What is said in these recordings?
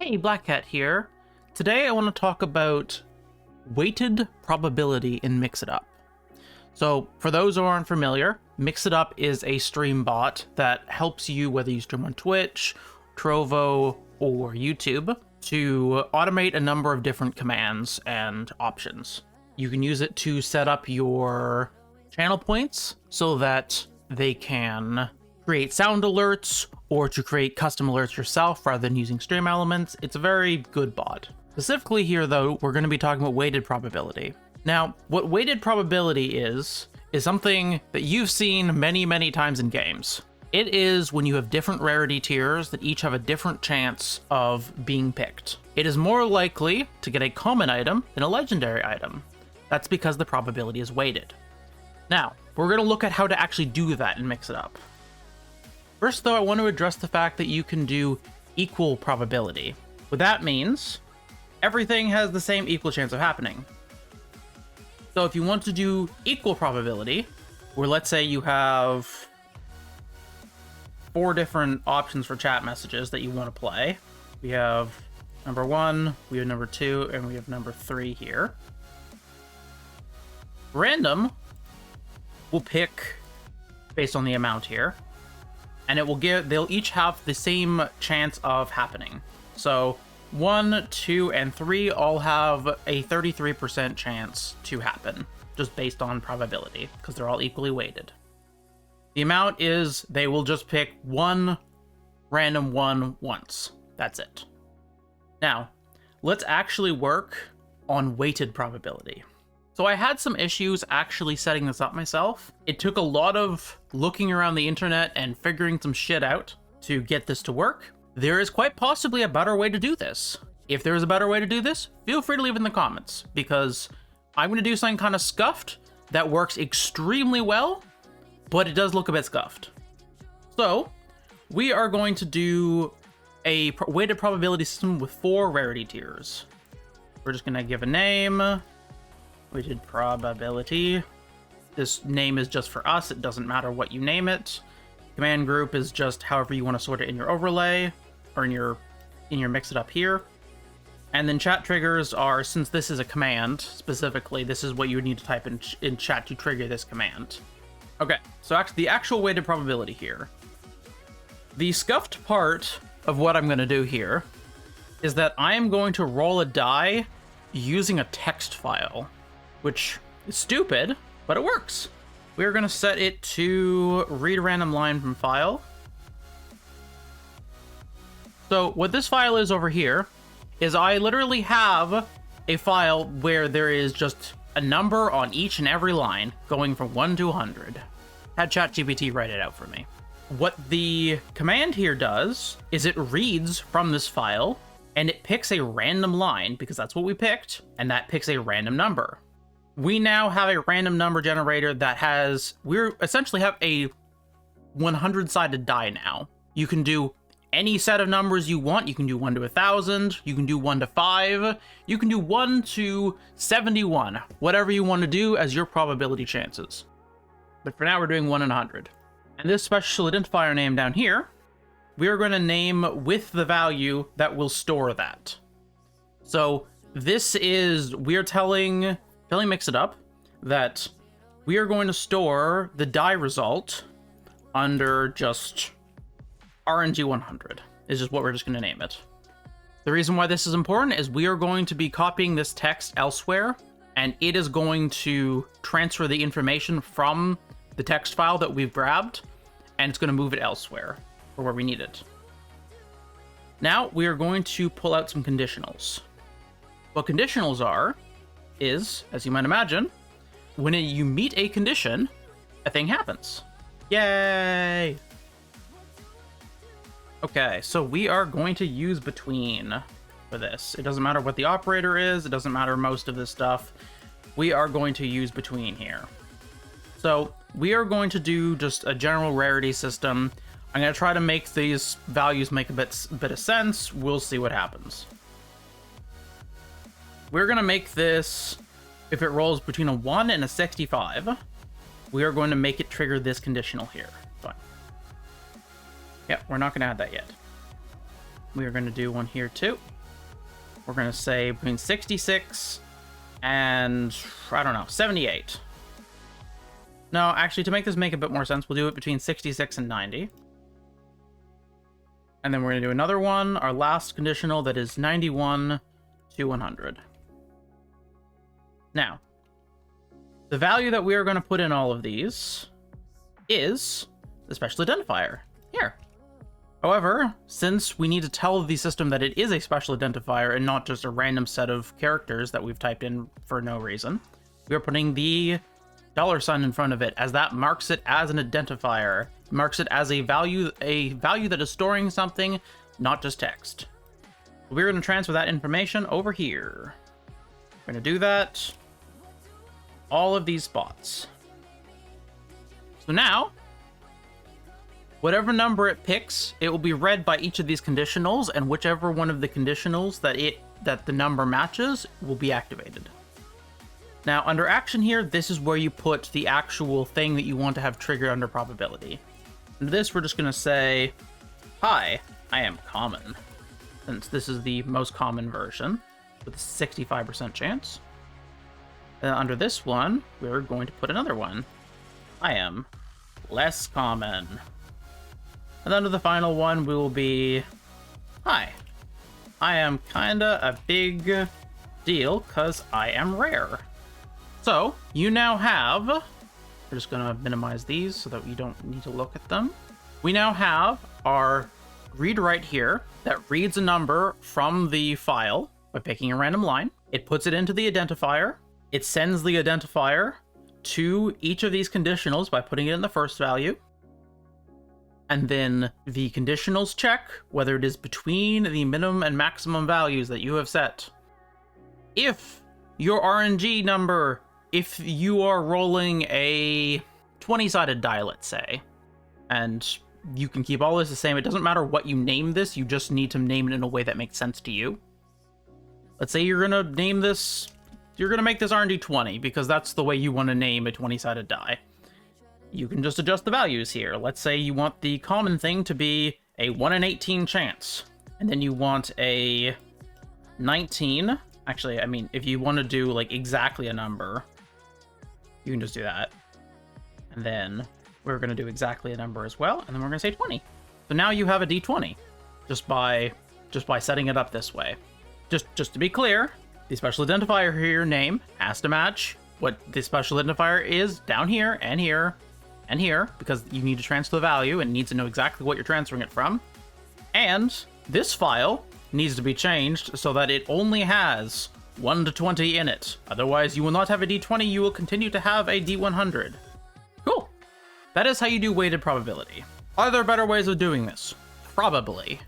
Hey, Black Cat here. Today I want to talk about weighted probability in Mix It Up. So for those who aren't familiar, Mix It Up is a stream bot that helps you, whether you stream on Twitch, Trovo, or YouTube, to automate a number of different commands and options. You can use it to set up your channel points so that they can create sound alerts or to create custom alerts yourself rather than using stream elements. It's a very good bot. Specifically here though, we're going to be talking about weighted probability. Now, what weighted probability is something that you've seen many times in games. It is when you have different rarity tiers that each have a different chance of being picked. It is more likely to get a common item than a legendary item. That's because the probability is weighted. Now, we're going to look at how to actually do that and mix it up. First, though, I want to address the fact that you can do equal probability. What that means, everything has the same equal chance of happening. So if you want to do equal probability, where let's say you have 4 different options for chat messages that you want to play. We have number 1, we have number 2, and we have number 3 here. Random will pick based on the amount here. And it will they'll each have the same chance of happening. So 1, 2, and 3 all have a 33% chance to happen, just based on probability, because they're all equally weighted. The amount is they will just pick one random one once. That's it. Now, let's actually work on weighted probability. So I had some issues actually setting this up myself. It took a lot of looking around the internet and figuring some shit out to get this to work. There is quite possibly a better way to do this. If there is a better way to do this, feel free to leave it in the comments, because I'm going to do something kind of scuffed that works extremely well, but it does look a bit scuffed. So we are going to do a weighted probability system with 4 rarity tiers. We're just going to give a name. Weighted probability. This name is just for us. It doesn't matter what you name it. Command group is just however you want to sort it in your overlay or in your mix it up here. And then chat triggers are, since this is a command specifically, this is what you would need to type in chat to trigger this command. Okay, so actually the actual weighted probability here. The scuffed part of what I'm going to do here is that I am going to roll a die using a text file, which is stupid, but it works. We're going to set it to read a random line from file. So what this file is over here is I literally have a file where there is just a number on each and every line going from 1 to 100. Had ChatGPT write it out for me. What the command here does is it reads from this file and it picks a random line, because that's what we picked, and that picks a random number. We now have a random number generator that we essentially have a 100-sided die now. You can do any set of numbers you want. You can do 1 to 1,000, you can do 1 to 5, you can do 1 to 71, whatever you want to do as your probability chances. But for now, we're doing 1 in 100. And this special identifier name down here, we are going to name with the value that will store that. So this is, we're telling Mix It Up that we are going to store the die result under just RNG 100 is just what we're just going to name it. The reason why this is important is we are going to be copying this text elsewhere, and it is going to transfer the information from the text file that we've grabbed, and it's going to move it elsewhere for where we need it. Now we are going to pull out some conditionals. What conditionals are is, as you might imagine, when you meet a condition, a thing happens. Yay! Okay, so we are going to use between for this. It doesn't matter what the operator is, it doesn't matter most of this stuff. We are going to use between here. So we are going to do just a general rarity system. I'm going to try to make these values make a bit of sense. We'll see what happens. We're going to make this, if it rolls between a 1 and a 65, we are going to make it trigger this conditional here. Fine. Yeah, we're not going to add that yet. we're going to do one here too. We're going to say between 66 and, I don't know, 78. No, actually, to make this make a bit more sense, we'll do it between 66 and 90. And then we're going to do another one, our last conditional, that is 91 to 100. Now, the value that we are going to put in all of these is the special identifier here. However, since we need to tell the system that it is a special identifier and not just a random set of characters that we've typed in for no reason, we are putting the $sign in front of it, as that marks it as an identifier, marks it as a value that is storing something, not just text. We're going to transfer that information over here. We're going to do that all of these spots. So now, whatever number it picks, it will be read by each of these conditionals, and whichever one of the conditionals that the number matches will be activated. Now, under action here, this is where you put the actual thing that you want to have triggered under probability. Under this, we're just going to say, hi, I am common, since this is the most common version with a 65% chance. And under this one, we're going to put another one. I am less common. And under the final one, we will be, hi, I am kinda a big deal because I am rare. So, you now have, we're just gonna minimize these so that we don't need to look at them. We now have our read write here that reads a number from the file by picking a random line. It puts it into the identifier. It sends the identifier to each of these conditionals by putting it in the first value. And then the conditionals check whether it is between the minimum and maximum values that you have set. If your RNG number, if you are rolling a 20-sided die, let's say, and you can keep all this the same, it doesn't matter what you name this, you just need to name it in a way that makes sense to you. Let's say you're gonna name this, you're gonna make this RNG 20, because that's the way you want to name a 20-sided die. You can just adjust the values here. Let's say you want the common thing to be a 1 in 18 chance, and then you want a 19. Actually, I mean, if you want to do like exactly a number, you can just do that. And then we're going to do exactly a number as well, and then we're going to say 20. So now you have a D20 just by setting it up this way. Just to be clear, the special identifier here name has to match what the special identifier is down here and here and here, because you need to transfer the value and needs to know exactly what you're transferring it from. And this file needs to be changed so that it only has 1 to 20 in it. Otherwise, you will not have a D20, you will continue to have a D100. Cool. That is how you do weighted probability. Are there better ways of doing this? Probably.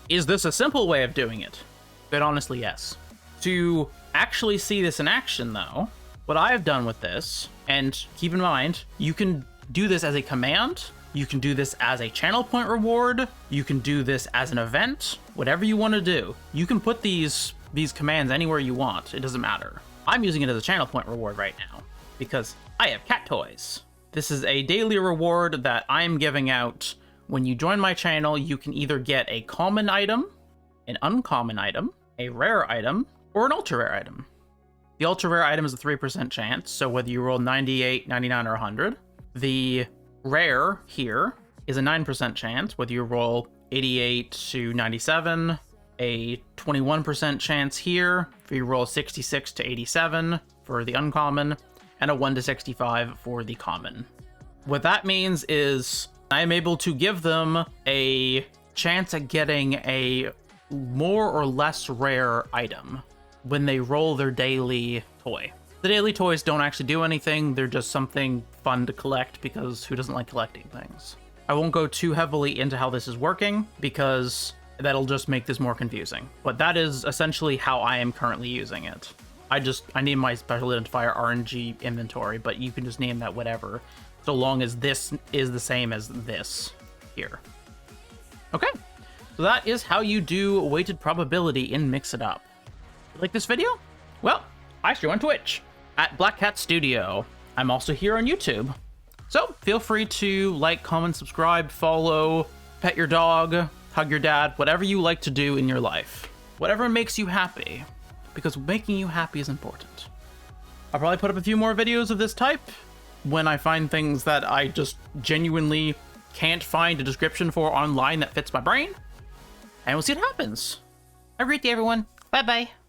Is this a simple way of doing it? But honestly, yes. To actually see this in action, though, what I have done with this, and keep in mind, you can do this as a command, you can do this as a channel point reward, you can do this as an event, whatever you want to do. You can put these commands anywhere you want, it doesn't matter. I'm using it as a channel point reward right now, because I have cat toys. This is a daily reward that I'm giving out. When you join my channel, you can either get a common item, an uncommon item, a rare item, or an ultra rare item. The ultra rare item is a 3% chance, so whether you roll 98, 99, or 100. The rare here is a 9% chance, whether you roll 88 to 97, a 21% chance here if you roll 66 to 87 for the uncommon, and a 1 to 65 for the common. What that means is I am able to give them a chance at getting a more or less rare item when they roll their daily toy. The daily toys don't actually do anything, they're just something fun to collect because who doesn't like collecting things? I won't go too heavily into how this is working because that'll just make this more confusing. But that is essentially how I am currently using it. I name my special identifier RNG inventory, but you can just name that whatever, so long as this is the same as this here. Okay, so that is how you do weighted probability in Mix It Up. You like this video? Well, I stream on Twitch at Black Khat Studio. I'm also here on YouTube. So feel free to like, comment, subscribe, follow, pet your dog, hug your dad, whatever you like to do in your life. Whatever makes you happy, because making you happy is important. I'll probably put up a few more videos of this type when I find things that I just genuinely can't find a description for online that fits my brain. And we'll see what happens. Have a great day, everyone. Bye-bye.